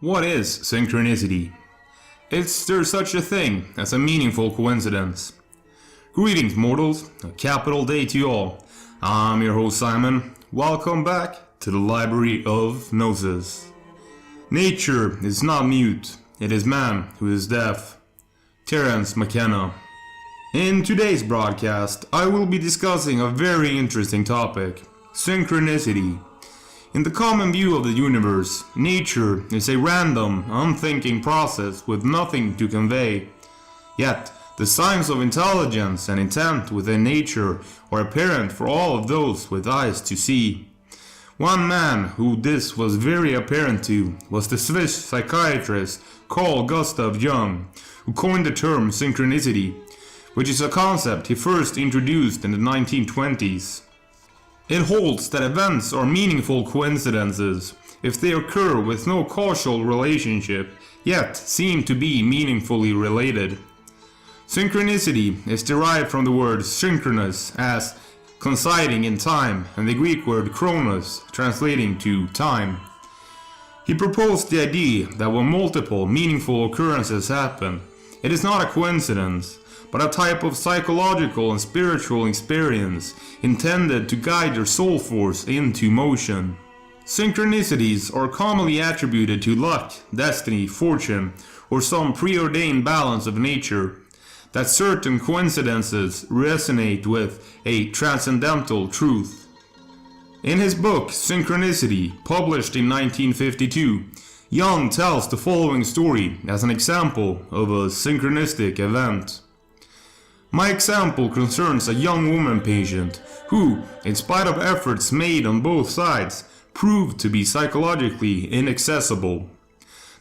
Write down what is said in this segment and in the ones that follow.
What is synchronicity? Is there such a thing as a meaningful coincidence? Greetings mortals, a capital day to you all. I'm your host Simon. Welcome back to the library of Gnosis. Nature is not mute, it is man who is deaf. Terence McKenna. In today's broadcast, I will be discussing a very interesting topic, synchronicity. In the common view of the universe, nature is a random, unthinking process with nothing to convey. Yet, the signs of intelligence and intent within nature are apparent for all of those with eyes to see. One man who this was very apparent to was the Swiss psychiatrist Carl Gustav Jung, who coined the term synchronicity, which is a concept he first introduced in the 1920s. It holds that events are meaningful coincidences if they occur with no causal relationship, yet seem to be meaningfully related. Synchronicity is derived from the word synchronous as coinciding in time and the Greek word chronos translating to time. He proposed the idea that when multiple meaningful occurrences happen, it is not a coincidence, but a type of psychological and spiritual experience intended to guide your soul force into motion. Synchronicities are commonly attributed to luck, destiny, fortune, or some preordained balance of nature. That certain coincidences resonate with a transcendental truth. In his book Synchronicity, published in 1952, Jung tells the following story as an example of a synchronistic event. My example concerns a young woman patient who, in spite of efforts made on both sides, proved to be psychologically inaccessible.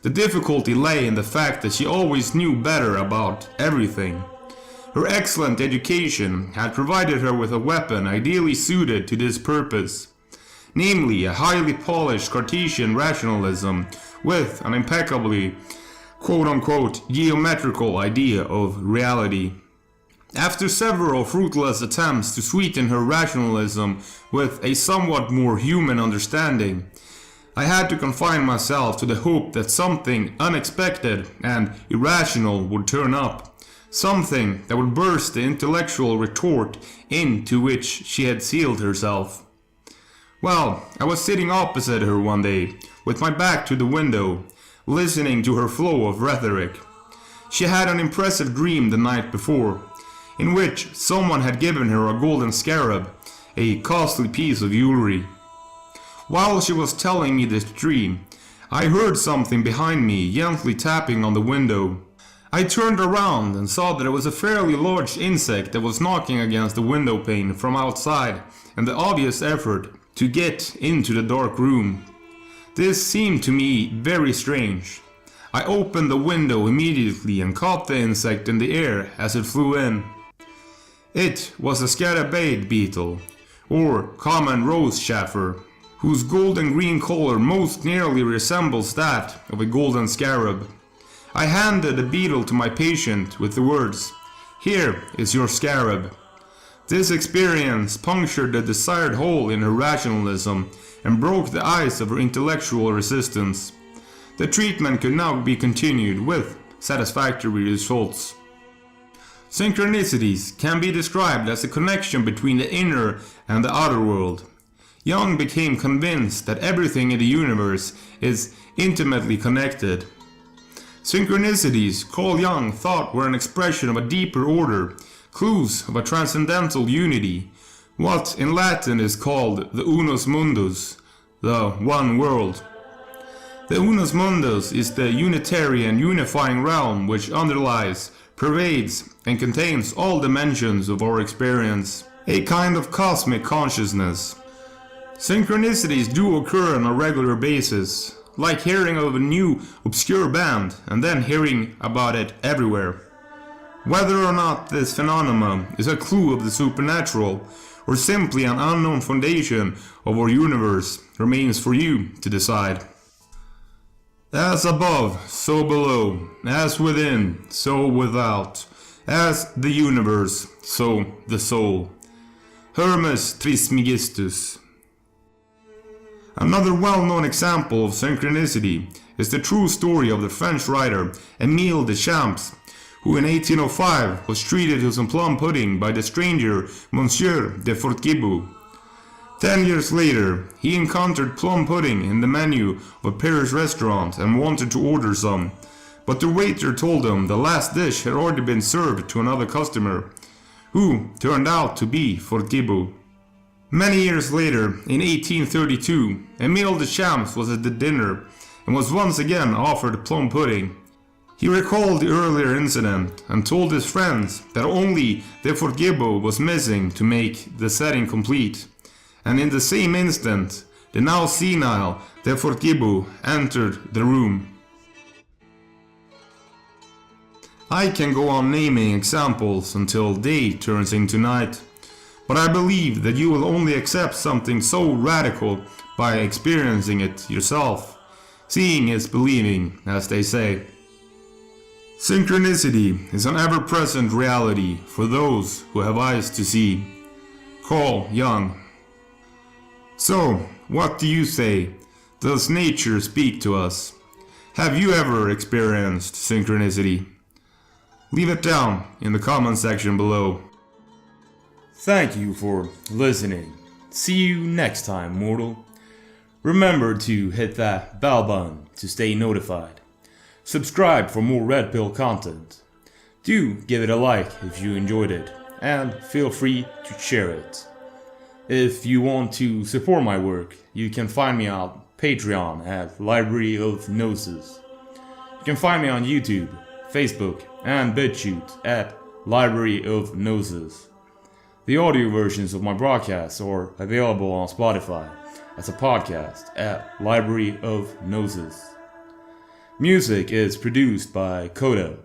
The difficulty lay in the fact that she always knew better about everything. Her excellent education had provided her with a weapon ideally suited to this purpose, namely a highly polished Cartesian rationalism with an impeccably quote-unquote geometrical idea of reality. After several fruitless attempts to sweeten her rationalism with a somewhat more human understanding, I had to confine myself to the hope that something unexpected and irrational would turn up, something that would burst the intellectual retort into which she had sealed herself. Well, I was sitting opposite her one day, with my back to the window, listening to her flow of rhetoric. She had an impressive dream the night before, in which someone had given her a golden scarab, a costly piece of jewelry. While she was telling me this dream, I heard something behind me gently tapping on the window. I turned around and saw that it was a fairly large insect that was knocking against the window pane from outside in the obvious effort to get into the dark room. This seemed to me very strange. I opened the window immediately and caught the insect in the air as it flew in. It was a scarabæid beetle, or common rose chafer, whose golden-green color most nearly resembles that of a golden scarab. I handed the beetle to my patient with the words, "Here is your scarab." This experience punctured the desired hole in her rationalism and broke the ice of her intellectual resistance. The treatment could now be continued with satisfactory results. Synchronicities can be described as a connection between the inner and the outer world. Jung became convinced that everything in the universe is intimately connected. Synchronicities, Carl Jung thought were an expression of a deeper order, clues of a transcendental unity, what in Latin is called the Unus Mundus, the one world. The Unus Mundus is the unitary and unifying realm which underlies, pervades, and contains all dimensions of our experience, a kind of cosmic consciousness. Synchronicities do occur on a regular basis, like hearing of a new obscure band and then hearing about it everywhere. Whether or not this phenomenon is a clue of the supernatural or simply an unknown foundation of our universe remains for you to decide. As above, so below, as within, so without, as the universe, so the soul. Hermes Trismegistus. Another well-known example of synchronicity is the true story of the French writer Émile Deschamps, who in 1805 was treated to some plum pudding by the stranger Monsieur de Fortgibou. 10 years later, he encountered plum pudding in the menu of a Paris restaurant and wanted to order some, but the waiter told him the last dish had already been served to another customer, who turned out to be Fortgibou. Many years later, in 1832, Émile Deschamps was at the dinner and was once again offered plum pudding. He recalled the earlier incident and told his friends that only de Fortgibou was missing to make the setting complete, and in the same instant, the now senile de Fortgibou entered the room. I can go on naming examples until day turns into night, but I believe that you will only accept something so radical by experiencing it yourself. Seeing is believing, as they say. Synchronicity is an ever-present reality for those who have eyes to see. Carl Jung. So, what do you say? Does nature speak to us? Have you ever experienced synchronicity? Leave it down in the comment section below. Thank you for listening. See you next time, mortal. Remember to hit that bell button to stay notified. Subscribe for more Red Pill content. Do give it a like if you enjoyed it, and feel free to share it. If you want to support my work, you can find me on Patreon at Library of Gnosis. You can find me on YouTube, Facebook, and Bitchute at Library of Gnosis. The audio versions of my broadcasts are available on Spotify as a podcast at Library of Gnosis. Music is produced by Coda.